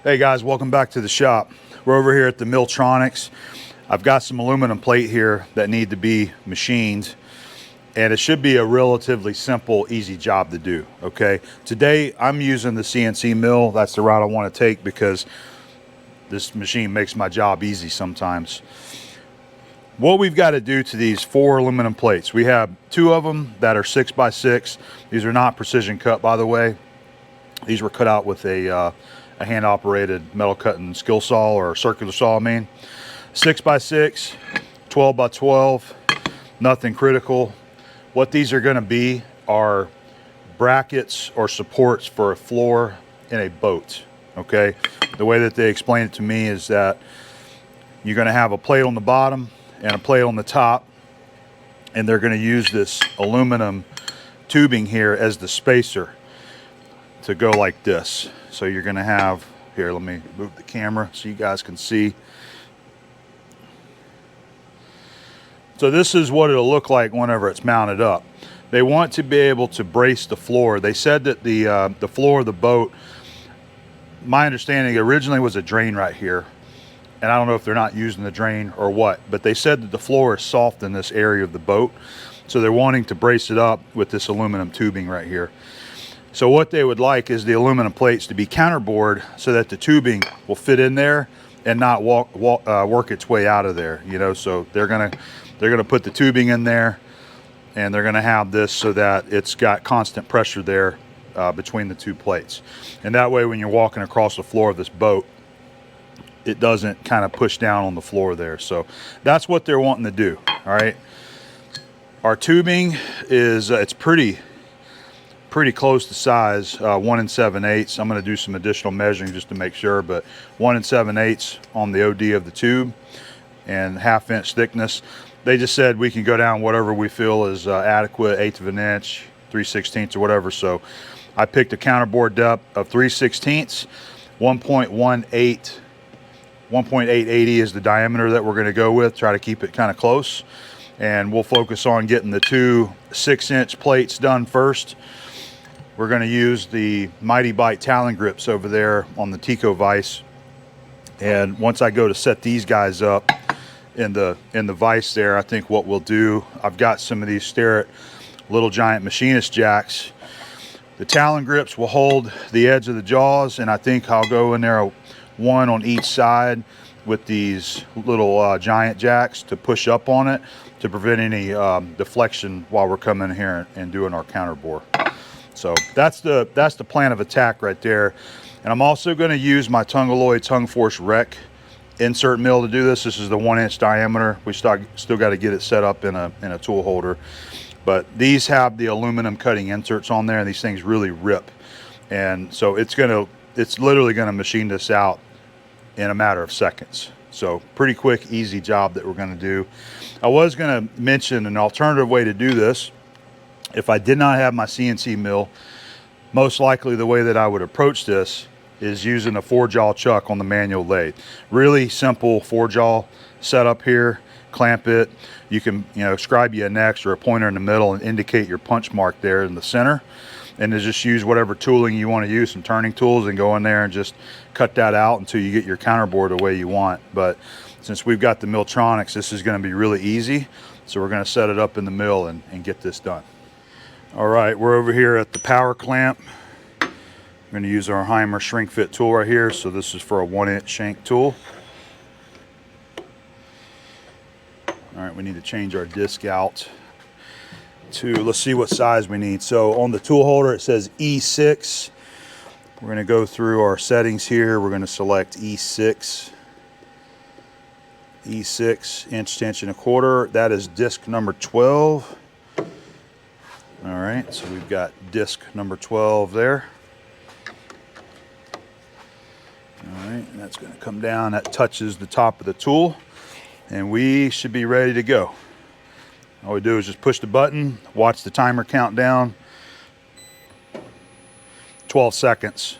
Hey guys, welcome back to the shop. We're over here at the Milltronics. I've got some aluminum plate here that need to be machined, and it should be a relatively simple, easy job to do, okay? Today, I'm using the CNC mill. That's the route I want to take because this machine makes my job easy sometimes. What we've got to do to these 4 aluminum plates, we have 2 of them that are 6x6. These are not precision cut, by the way. These were cut out with a hand-operated metal cutting skill saw, or circular saw, I mean. 6x6, 12x12, nothing critical. What these are going to be are brackets or supports for a floor in a boat, okay? The way that they explain it to me is that you're going to have a plate on the bottom and a plate on the top, and they're going to use this aluminum tubing here as the spacer to go like this. So you're going to have, here, let me move the camera so you guys can see. So this is what it'll look like whenever it's mounted up. They want to be able to brace the floor. They said that the floor of the boat, my understanding originally was a drain right here. And I don't know if they're not using the drain or what, but they said that the floor is soft in this area of the boat. So they're wanting to brace it up with this aluminum tubing right here. So what they would like is the aluminum plates to be counterbored so that the tubing will fit in there and not work its way out of there, you know. So they're gonna put the tubing in there, and they're gonna have this so that it's got constant pressure there between the 2 plates. And that way when you're walking across the floor of this boat, it doesn't kind of push down on the floor there. So that's what they're wanting to do, all right? Our tubing is, it's pretty close to size, 1 7/8. I'm going to do some additional measuring just to make sure, but 1 7/8 on the OD of the tube and 1/2 inch thickness. They just said we can go down whatever we feel is adequate, 1/8 of an inch, 3/16 or whatever. So I picked a counterbore depth of 3/16. 1.880 is the diameter that we're going to go with. Try to keep it kind of close, and we'll focus on getting the 2 6-inch plates done first. We're going to use the Mighty Bite Talon grips over there on the Tico vise, and once I go to set these guys up in the vise there, I think what we'll do, I've got some of these Starrett Little Giant Machinist jacks. The Talon grips will hold the edge of the jaws, and I think I'll go in there 1 on each side with these little giant jacks to push up on it to prevent any deflection while we're coming here and doing our counterbore. So that's the plan of attack right there. And I'm also going to use my Tungaloid Tongue Force Rec insert mill to do this. This is the 1 inch diameter. We still got to get it set up in a tool holder. But these have the aluminum cutting inserts on there, and these things really rip. And so it's literally going to machine this out in a matter of seconds. So pretty quick, easy job that we're going to do. I was going to mention an alternative way to do this. If I did not have my CNC mill, most likely the way that I would approach this is using a 4-jaw chuck on the manual lathe. Really simple 4-jaw setup here. Clamp it. You can, scribe you an X or a pointer in the middle and indicate your punch mark there in the center. And to just use whatever tooling you want to use, some turning tools, and go in there and just cut that out until you get your counterbore the way you want. But since we've got the Milltronics, this is going to be really easy. So we're going to set it up in the mill and get this done. All right, we're over here at the power clamp. I'm going to use our Heimer shrink fit tool right here. So this is for a 1 inch shank tool. All right, we need to change our disc out to, let's see what size we need. So on the tool holder, it says E6. We're going to go through our settings here. We're going to select E6. E6, inch to inch and a quarter. That is disc number 12. All right, so we've got disc number 12 there. All right, and that's going to come down. That touches the top of the tool, and we should be ready to go. All we do is just push the button, watch the timer count down. 12 seconds.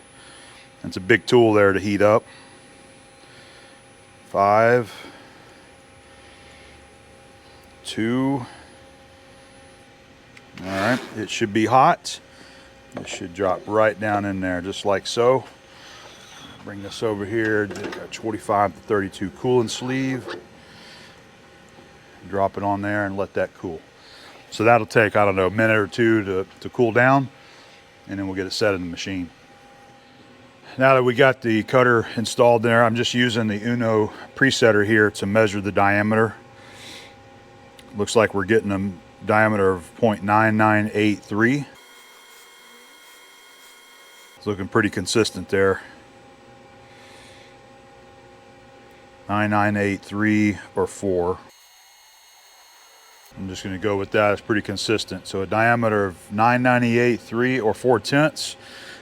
That's a big tool there to heat up. 5, 2. All right, it should be hot. It should drop right down in there, just like so. Bring this over here, got 25 to 32 coolant sleeve. Drop it on there and let that cool. So that'll take, I don't know, a minute or two to cool down, and then we'll get it set in the machine. Now that we got the cutter installed there, I'm just using the Uno presetter here to measure the diameter. Looks like we're getting a diameter of 0.9983. It's looking pretty consistent there. 9983 or 4. I'm just going to go with that. It's pretty consistent. So a diameter of 998.3 or 4/10.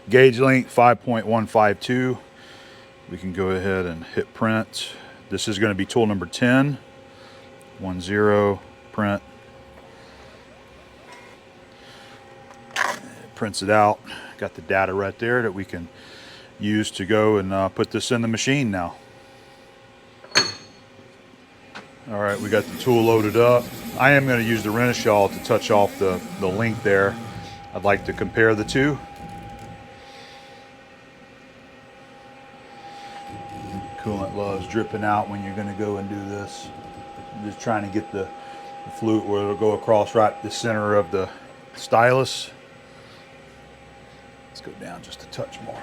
Gauge length 5.152. We can go ahead and hit print. This is going to be tool number 10. 10, print. It prints it out. Got the data right there that we can use to go and put this in the machine now. All right, we got the tool loaded up. I am going to use the Renishaw to touch off the link there. I'd like to compare the two. Coolant loves dripping out when you're going to go and do this. I'm just trying to get the flute where it'll go across right the center of the stylus. Let's go down just a touch more.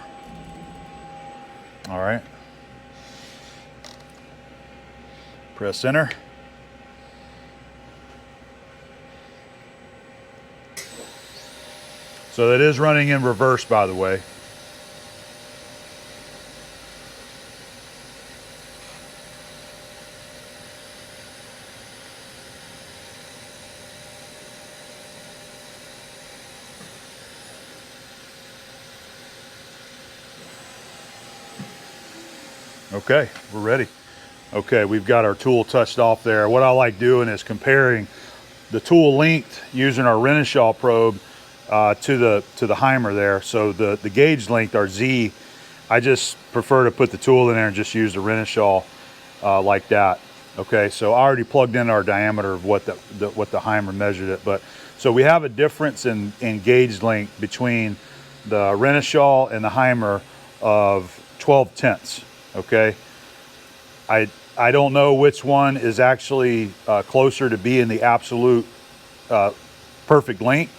All right. Press enter. So that is running in reverse, by the way. Okay, we're ready. Okay, we've got our tool touched off there. What I like doing is comparing the tool length using our Renishaw probe to the Heimer there. So the gauge length, our Z, I just prefer to put the tool in there and just use the Renishaw like that. Okay, so I already plugged in our diameter of what the Heimer measured it. But so we have a difference in gauge length between the Renishaw and the Heimer of 12/10. Okay, I don't know which one is actually closer to being the absolute perfect length,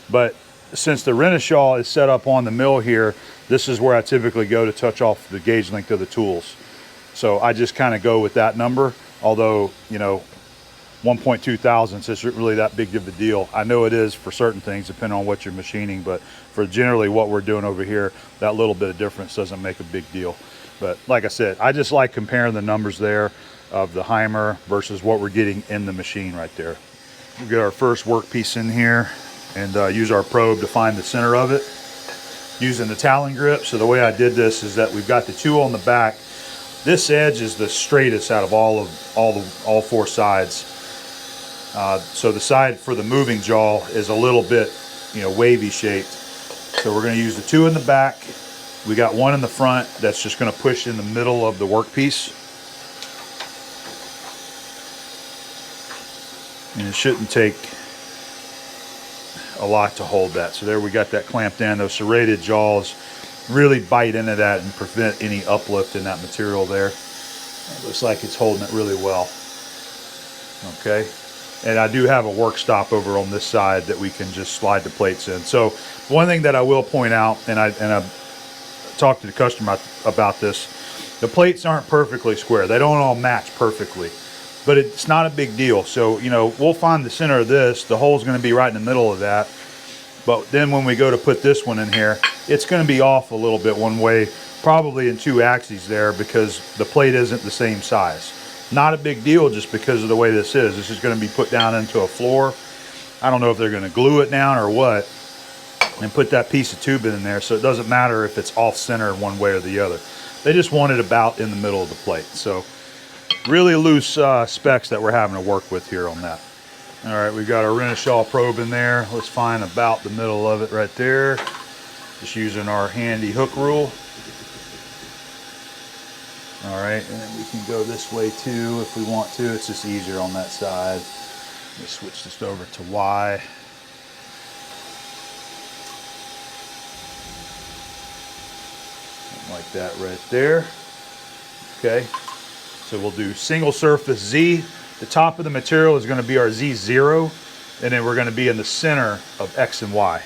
but since the Renishaw is set up on the mill here, this is where I typically go to touch off the gauge length of the tools. So I just kind of go with that number, although, you know, 1.2 thousandths isn't really that big of a deal. I know it is for certain things, depending on what you're machining, but for generally what we're doing over here, that little bit of difference doesn't make a big deal. But like I said, I just like comparing the numbers there of the Heimer versus what we're getting in the machine right there. We'll get our first workpiece in here and use our probe to find the center of it using the Talon grip. So the way I did this is that we've got the two on the back. This edge is the straightest out of all four sides. So the side for the moving jaw is a little bit, you know, wavy shaped. So we're going to use the two in the back. We got one in the front that's just going to push in the middle of the workpiece. And it shouldn't take a lot to hold that. So there we got that clamped in. Those serrated jaws really bite into that and prevent any uplift in that material there. It looks like it's holding it really well. Okay. And I do have a work stop over on this side that we can just slide the plates in. So one thing that I will point out, and I talked to the customer about this, the plates aren't perfectly square. They don't all match perfectly, but it's not a big deal. So, you know, we'll find the center of this. The hole's going to be right in the middle of that. But then when we go to put this one in here, it's going to be off a little bit one way, probably in two axes there, because the plate isn't the same size. Not a big deal just because of the way this is. This is going to be put down into a floor. I don't know if they're going to glue it down or what, and put that piece of tube in there, so it doesn't matter if it's off center one way or the other. They just want it about in the middle of the plate. So really loose specs that we're having to work with here on that. All right, we've got our Renishaw probe in there. Let's find about the middle of it right there. Just using our handy hook rule. All right, and then we can go this way too if we want to. It's just easier on that side. Let me switch this over to Y. like that right there. Okay, so we'll do single surface Z. The top of the material is going to be our Z0, and then we're going to be in the center of X and Y.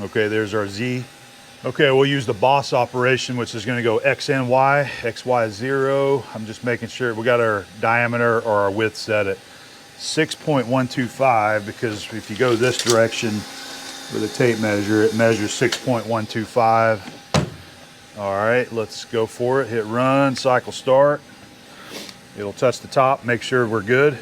Okay, there's our Z. Okay, we'll use the boss operation, which is going to go X and Y, XY 0. I'm just making sure we got our diameter or our width set at 6.125, because if you go this direction with a tape measure, it measures 6.125. All right, let's go for it. Hit run, cycle start. It'll touch the top, make sure we're good.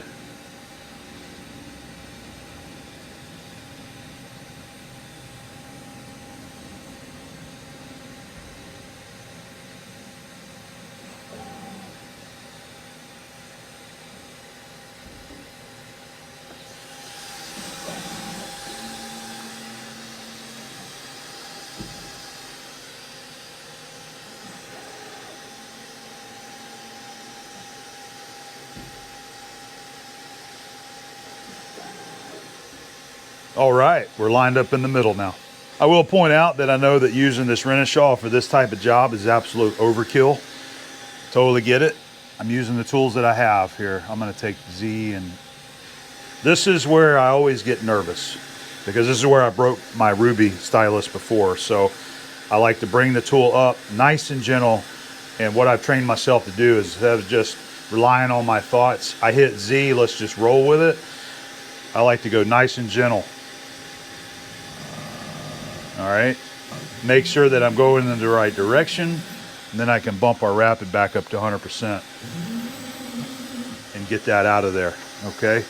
All right, we're lined up in the middle now. I will point out that I know that using this Renishaw for this type of job is absolute overkill. Totally get it. I'm using the tools that I have here. I'm gonna take Z, and this is where I always get nervous, because this is where I broke my Ruby stylus before. So I like to bring the tool up nice and gentle. And what I've trained myself to do is, instead of just relying on my thoughts, I hit Z, let's just roll with it. I like to go nice and gentle. All right, make sure that I'm going in the right direction, and then I can bump our rapid back up to 100% and get that out of there, okay?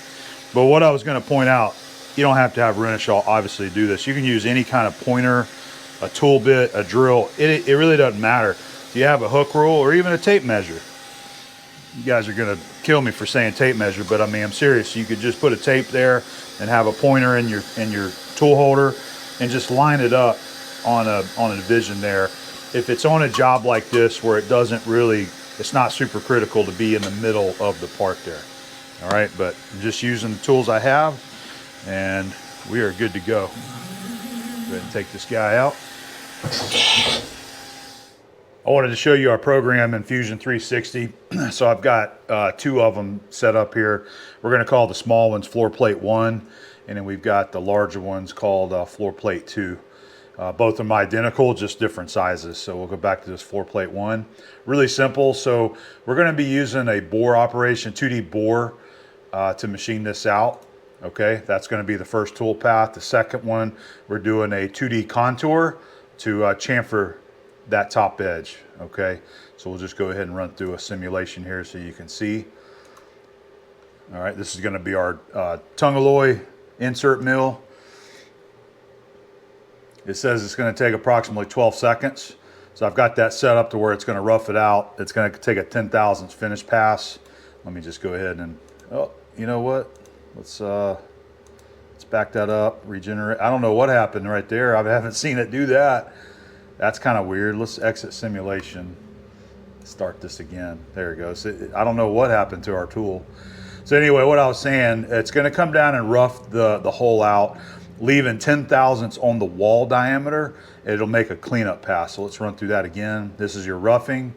But what I was gonna point out, you don't have to have Renishaw obviously to do this. You can use any kind of pointer, a tool bit, a drill. It really doesn't matter. If you have a hook rule or even a tape measure. You guys are gonna kill me for saying tape measure, but I mean, I'm serious. You could just put a tape there and have a pointer in your tool holder and just line it up on a division there. If it's on a job like this where it doesn't really, it's not super critical to be in the middle of the part there. All right, but I'm just using the tools I have, and we are good to go. Go ahead and take this guy out. I wanted to show you our program in Fusion 360. So I've got two of them set up here. We're gonna call the small ones floor plate 1, and then we've got the larger ones called floor plate 2. Both of them identical, just different sizes. So we'll go back to this floor plate 1. Really simple. So we're gonna be using a bore operation, 2D bore, to machine this out. Okay, that's gonna be the first tool path. The second one, we're doing a 2D contour to chamfer that top edge. Okay, so we'll just go ahead and run through a simulation here so you can see. All right, this is going to be our tongue alloy insert mill. It says it's going to take approximately 12 seconds. So I've got that set up to where it's going to rough it out. It's going to take a 10,000th finish pass. Let me just go ahead and, oh, you know what? Let's back that up, regenerate. I don't know what happened right there. I haven't seen it do that. That's kind of weird. Let's exit simulation. Start this again. There it goes. I don't know what happened to our tool. So anyway, what I was saying, it's going to come down and rough the hole out, leaving 10 thousandths on the wall diameter. It'll make a cleanup pass. So let's run through that again. This is your roughing.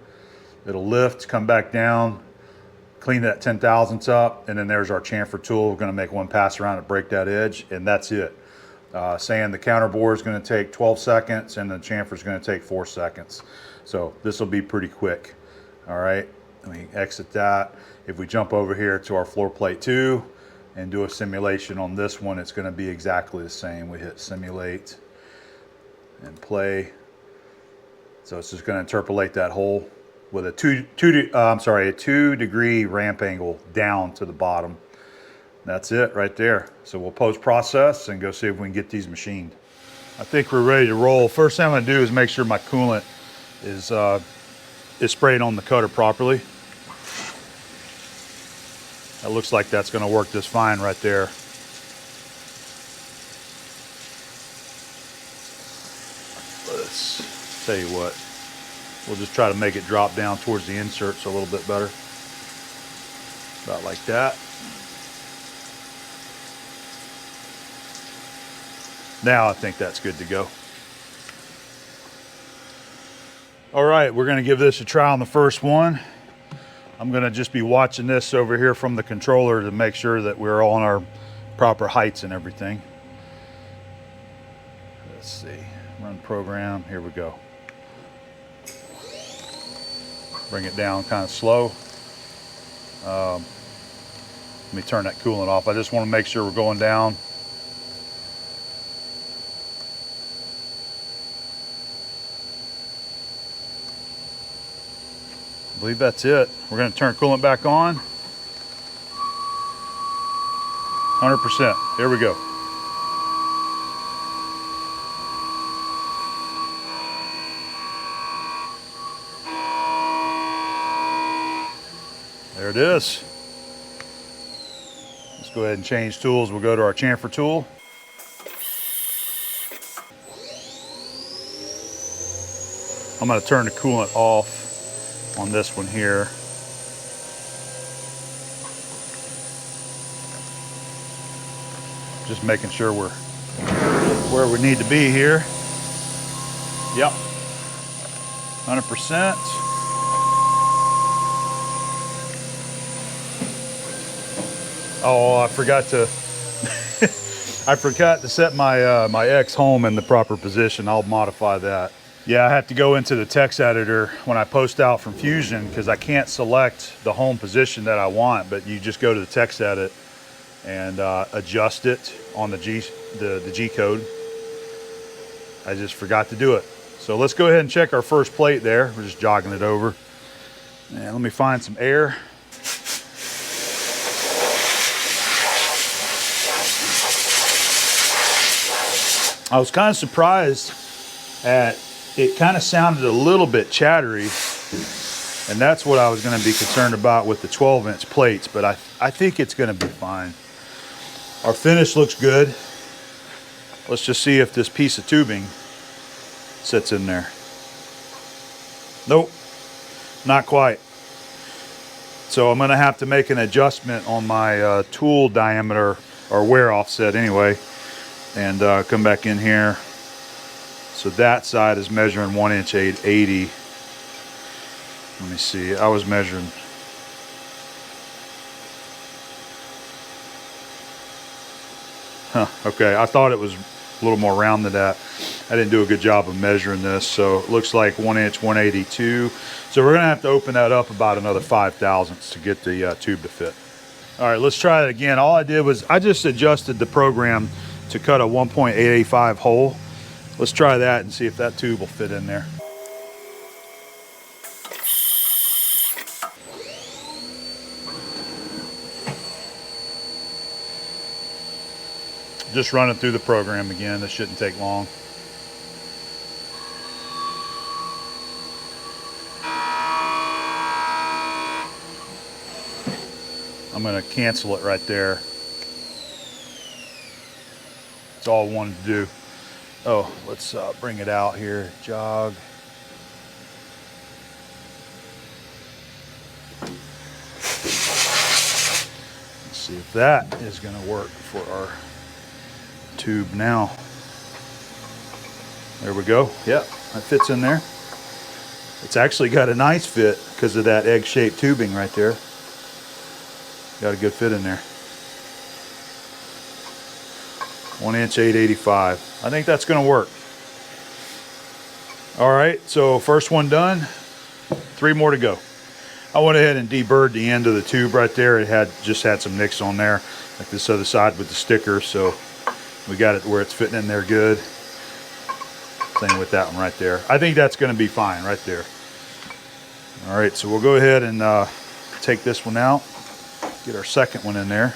It'll lift, come back down, clean that 10 thousandths up, and then there's our chamfer tool. We're going to make one pass around and break that edge, and that's it. Saying the counterbore is going to take 12 seconds and the chamfer is going to take 4 seconds. So this will be pretty quick. All right, let me exit that. If we jump over here to our floor plate 2 and do a simulation on this one, it's going to be exactly the same. We hit simulate and play. So it's just going to interpolate that hole with a 2 degree ramp angle down to the bottom. That's it right there. So we'll post process and go see if we can get these machined. I think we're ready to roll. First thing I'm gonna do is make sure my coolant is sprayed on the cutter properly. That looks like that's gonna work just fine right there. Let's tell you what, we'll just try to make it drop down towards the inserts a little bit better. About like that. Now I think that's good to go. All right, we're gonna give this a try on the first one. I'm gonna just be watching this over here from the controller to make sure that we're all on our proper heights and everything. Let's see, run program, here we go. Bring it down kind of slow. Let me turn that coolant off. I just wanna make sure we're going down. I believe that's it. We're gonna turn coolant back on. 100%, here we go. There it is. Let's go ahead and change tools. We'll go to our chamfer tool. I'm gonna turn the coolant off on this one here. Just making sure we're where we need to be here. Yep, 100%. Oh, I forgot to I forgot to set my my X home in the proper position. I'll modify that. Yeah, I have to go into the text editor when I post out from Fusion because I can't select the home position that I want, but you just go to the text edit and adjust it on the G code. I just forgot to do it. So let's go ahead and check our first plate there. We're just jogging it over. And let me find some air. I was kind of surprised at it kind of sounded a little bit chattery, and that's what I was going to be concerned about with the 12-inch plates, but I think it's going to be fine. Our finish looks good. Let's just see if this piece of tubing sits in there. Nope, not quite. So I'm going to have to make an adjustment on my tool diameter, or wear offset anyway, and come back in here. So that side is measuring 1 inch 880. Let me see, I was measuring. Okay, I thought it was a little more round than that. I didn't do a good job of measuring this. So it looks like 1 inch 182. So we're gonna have to open that up about another 5 thousandths to get the tube to fit. All right, let's try it again. All I did was I just adjusted the program to cut a 1.885 hole. Let's try that and see if that tube will fit in there. Just run it through the program again. This shouldn't take long. I'm going to cancel it right there. That's all I wanted to do. Oh, let's bring it out here. Jog. Let's see if that is going to work for our tube now. There we go. Yep, that fits in there. It's actually got a nice fit because of that egg-shaped tubing right there. Got a good fit in there. 1 inch 885. I think that's going to work. All right, so first one done. 3 more to go. I went ahead and deburred the end of the tube right there. It just had some nicks on there, like this other side with the sticker. So we got it where it's fitting in there good. Same with that one right there. I think that's going to be fine right there. All right, so we'll go ahead and take this one out. Get our second one in there.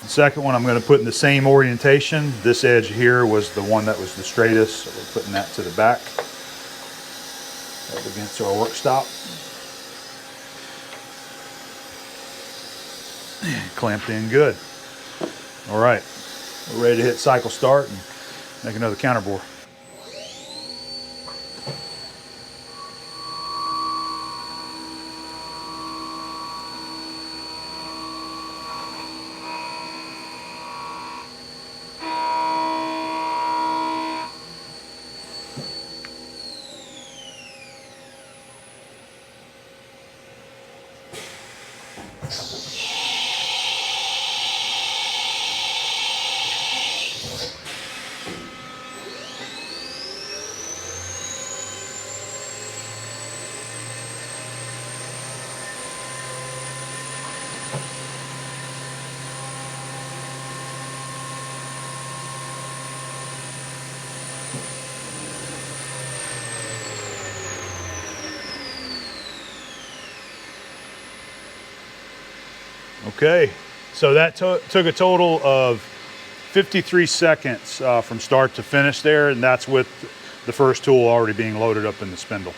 The second one I'm going to put in the same orientation. This edge here was the one that was the straightest, so we're putting that to the back up against our work stop. Clamped in good. All right, we're ready to hit cycle start and make another counterbore. Okay, so that took a total of 53 seconds from start to finish there, and that's with the first tool already being loaded up in the spindle.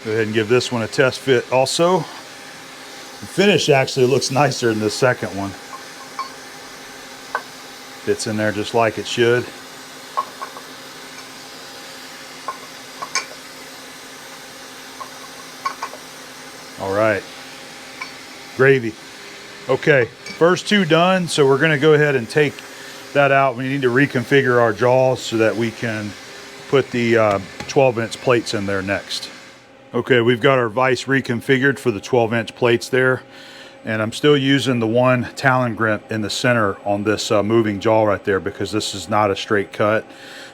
Go ahead and give this one a test fit also. The finish actually looks nicer than the second one. Fits in there just like it should. All right, gravy. Okay, first two done, so we're gonna go ahead and take that out. We need to reconfigure our jaws so that we can put the 12-inch plates in there next. Okay, we've got our vise reconfigured for the 12-inch plates there, and I'm still using the one Talon grip in the center on this moving jaw right there because this is not a straight cut,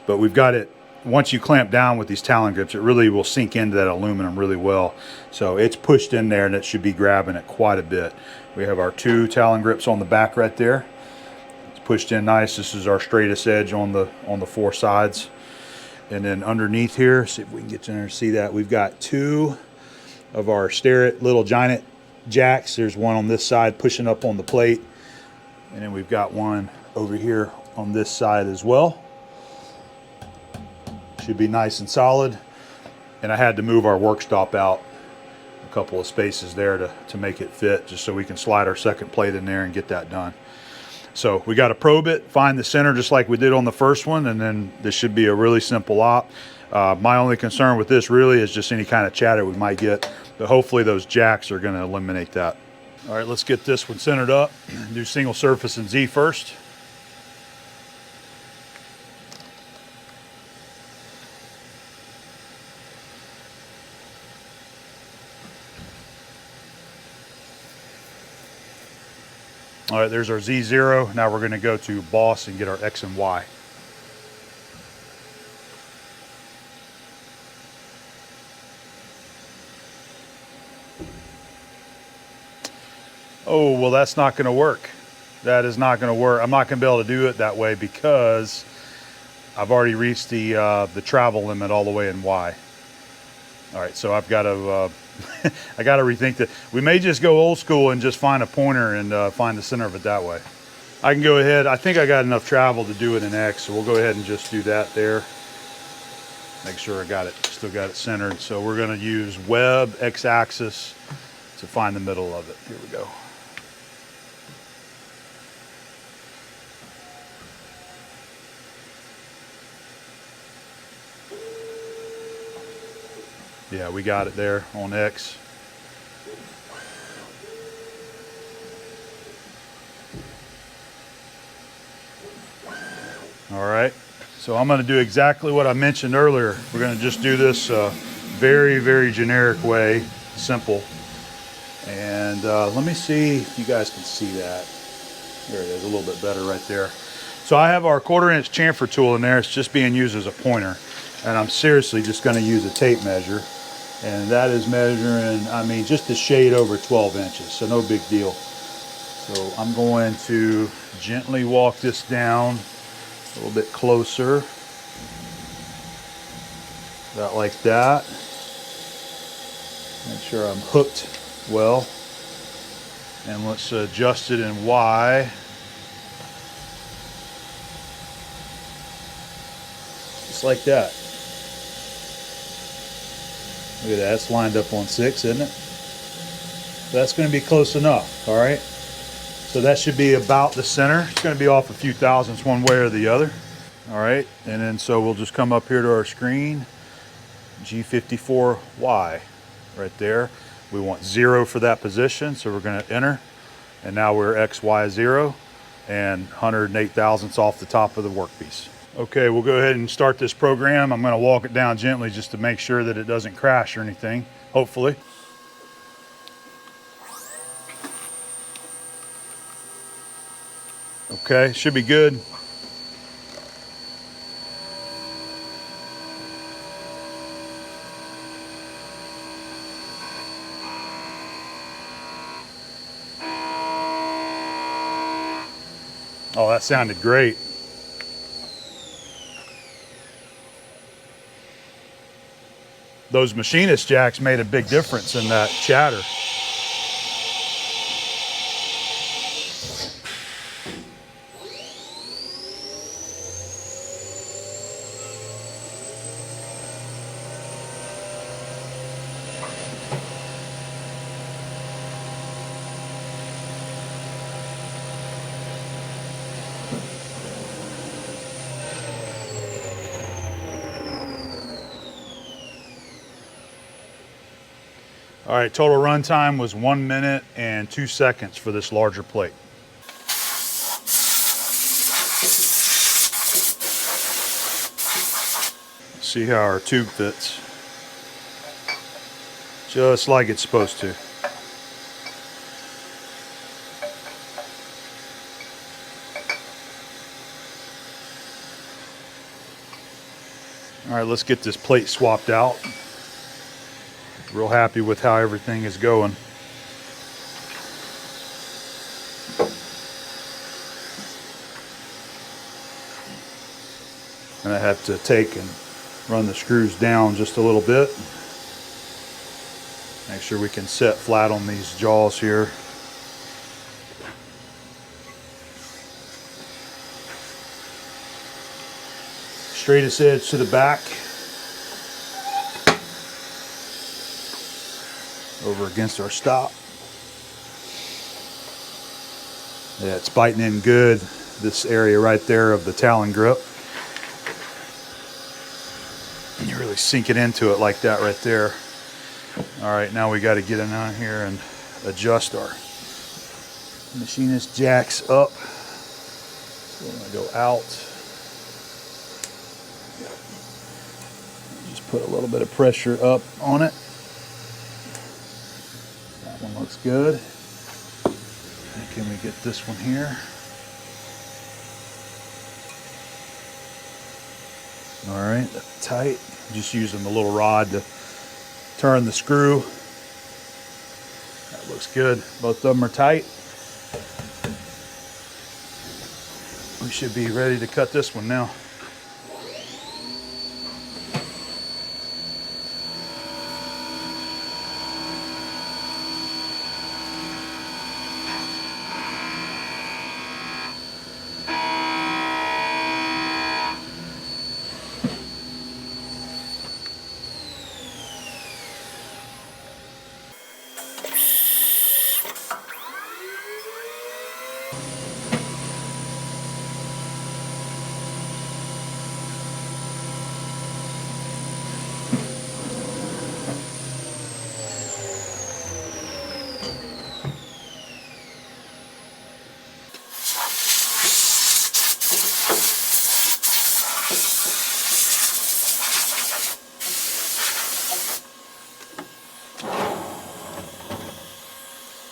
but we've got it. Once you clamp down with these Talon grips, it really will sink into that aluminum really well. So it's pushed in there and it should be grabbing it quite a bit. We have our two Talon grips on the back right there. It's pushed in nice. This is our straightest edge on the four sides. And then underneath here, see if we can get in there and see that, we've got two of our Starrett little giant jacks. There's one on this side pushing up on the plate. And then we've got one over here on this side as well. Should be nice and solid. And I had to move our work stop out a couple of spaces there to make it fit, just so we can slide our second plate in there and get that done. So we got to probe it, find the center just like we did on the first one, and then this should be a really simple op. My only concern with this really is just any kind of chatter we might get, but hopefully those jacks are going to eliminate that. All right, let's get this one centered up. Do single surface and Z first. All right, there's our Z0. Now we're going to go to boss and get our X and Y. Oh, well, that's not going to work. That is not going to work. I'm not going to be able to do it that way because I've already reached the travel limit all the way in Y. All right, so I've got to I got to rethink that. We may just go old school and just find a pointer and find the center of it that way. I can go ahead. I think I got enough travel to do it in X, so we'll go ahead and just do that there. Make sure I got it, still got it centered. So we're going to use web X-axis to find the middle of it. Here we go. Yeah, we got it there on X. All right, so I'm going to do exactly what I mentioned earlier. We're going to just do this very, very generic way, simple. And let me see if you guys can see that. There it is, a little bit better right there. So I have our 1/4-inch chamfer tool in there. It's just being used as a pointer. And I'm seriously just going to use a tape measure. And that is measuring, I mean, just a shade over 12 inches, so no big deal. So I'm going to gently walk this down a little bit closer. About like that. Make sure I'm hooked well. And let's adjust it in Y. Just like that. Look at that, it's lined up on 6, isn't it? That's going to be close enough, all right? So that should be about the center. It's going to be off a few thousandths one way or the other. All right, and then so we'll just come up here to our screen, G54Y, right there. We want 0 for that position, so we're going to enter. And now we're XY0 and 108 thousandths off the top of the workpiece. Okay, we'll go ahead and start this program. I'm going to walk it down gently just to make sure that it doesn't crash or anything, hopefully. Okay, should be good. Oh, that sounded great. Those machinist jacks made a big difference in that chatter. All right, total run time was 1 minute and 2 seconds for this larger plate. See how our tube fits. Just like it's supposed to. All right, let's get this plate swapped out. Real happy with how everything is going. And I have to take and run the screws down just a little bit. Make sure we can set flat on these jaws here. Straightest edge to the back. Over against our stop. Yeah, it's biting in good, this area right there of the Talon grip. And you really sink it into it like that right there. All right, now we got to get in on here and adjust our machinist jacks up. So we're going to go out. Just put a little bit of pressure up on it. One looks good. And can we get this one here? All right, that's tight. Just using the little rod to turn the screw. That looks good. Both of them are tight. We should be ready to cut this one now.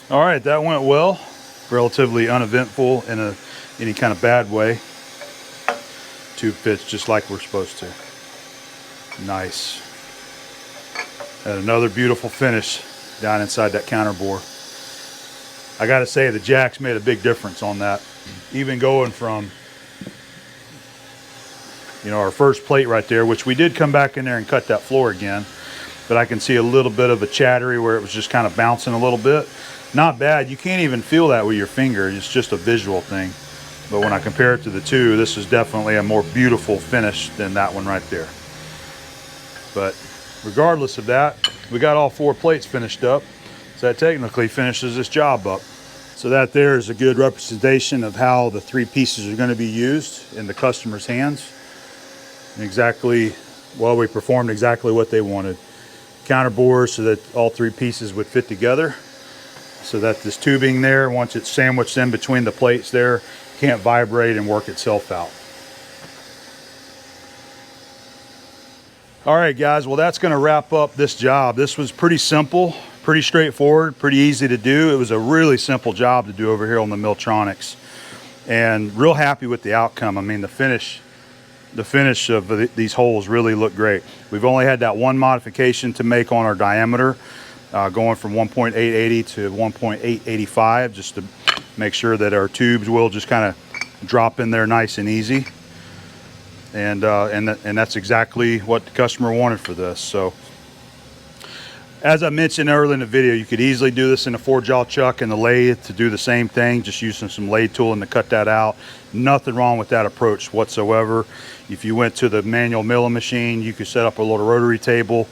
All right, that went well. Relatively uneventful in any kind of bad way. Tube fits just like we're supposed to. Nice. And another beautiful finish down inside that counterbore. I gotta say, the jacks made a big difference on that. Even going from, you know, our first plate right there, which we did come back in there and cut that floor again, but I can see a little bit of a chattery where it was just kind of bouncing a little bit. Not bad. You can't even feel that with your finger. It's just a visual thing. But when I compare it to the two, this is definitely a more beautiful finish than that one right there. But regardless of that, we got all 4 plates finished up. So that technically finishes this job up. So that there is a good representation of how the 3 pieces are going to be used in the customer's hands. And exactly, well, we performed exactly what they wanted. Counterbores so that all 3 pieces would fit together. So that this tubing there, once it's sandwiched in between the plates there, can't vibrate and work itself out. All right, guys, well, that's going to wrap up this job. This was pretty simple, pretty straightforward, pretty easy to do. It was a really simple job to do over here on the Milltronics. and real happy with the outcome. I mean, the finish of these holes really look great. We've only had that one modification to make on our diameter, going from 1.880 to 1.885, just to make sure that our tubes will just kind of drop in there nice and easy. And that's exactly what the customer wanted for this. So as I mentioned earlier in the video, you could easily do this in a 4-jaw chuck and the lathe to do the same thing, just using some lathe tooling to cut that out. Nothing wrong with that approach whatsoever. If you went to the manual milling machine, you could set up a little rotary table,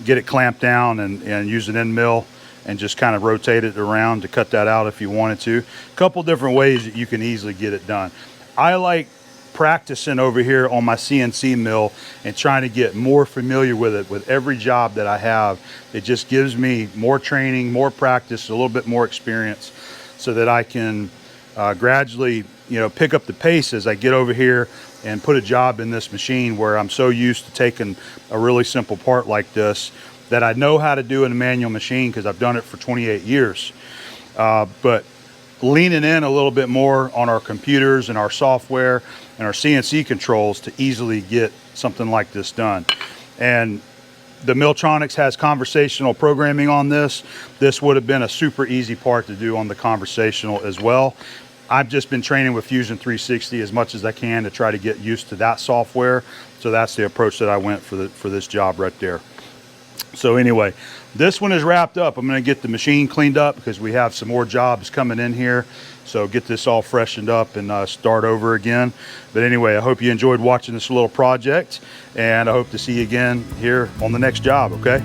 get it clamped down, and use an end mill and just kind of rotate it around to cut that out if you wanted to. A couple different ways that you can easily get it done. I like practicing over here on my CNC mill and trying to get more familiar with it with every job that I have. It just gives me more training, more practice, a little bit more experience, so that I can gradually, you know, pick up the pace as I get over here and put a job in this machine where I'm so used to taking a really simple part like this that I know how to do in a manual machine because I've done it for 28 years. But leaning in a little bit more on our computers and our software and our CNC controls to easily get something like this done. And the Milltronics has conversational programming on this. This would have been a super easy part to do on the conversational as well. I've just been training with Fusion 360 as much as I can to try to get used to that software. So that's the approach that I went for this job right there. So anyway, this one is wrapped up. I'm going to get the machine cleaned up because we have some more jobs coming in here. So get this all freshened up and start over again. But anyway, I hope you enjoyed watching this little project, and I hope to see you again here on the next job, okay?